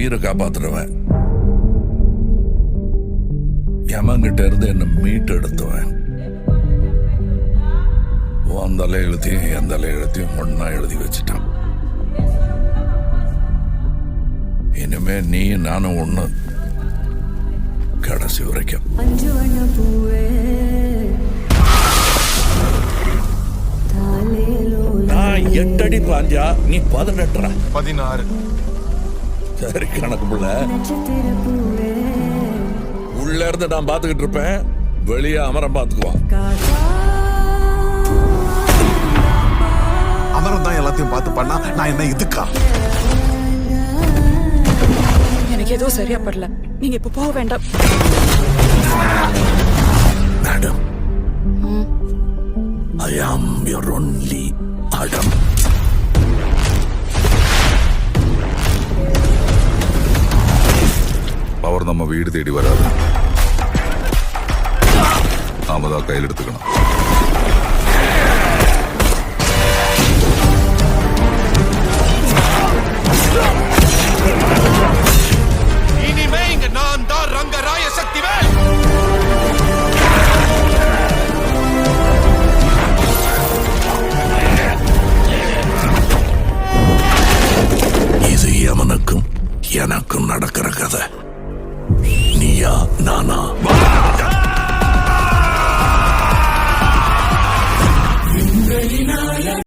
உயிரை காப்பாத்துறவன், யமங்கிட்ட இருந்து என்ன மீட்டு எடுத்துவன். உன் தலை எழுத்தையும் என் தலை எழுத்தையும் ஒன்னா எழுதி வச்சுட்டான். இனிமே நீ நானும் ஒண்ணு, கடைசி வரைக்கும். நான் 8 அடி பாஞ்சா நீ 18, 16. சரி கணக்கு புள்ள. உள்ள இருந்து நான் பாத்துக்கிட்டு இருப்பேன், வெளியே அமரம் பாத்துக்குவான். அமரம் தான் எல்லாத்தையும் பார்த்து பண்ணா நான் என்ன இதுக்கா? எனக்கு ஏதோ சரியா படல, நீங்க இப்ப போக வேண்டாம். Madam, I am your only Adam. அவர் நம்ம வீடு தேடி வராது, நாம தான் கையில் எடுத்துக்கணும். இனிமே இங்க நான் தான் ரங்கராய சக்திவேல். இது யமனுக்கும் எனக்கும் நடக்கிற கதை. நீயா நானா?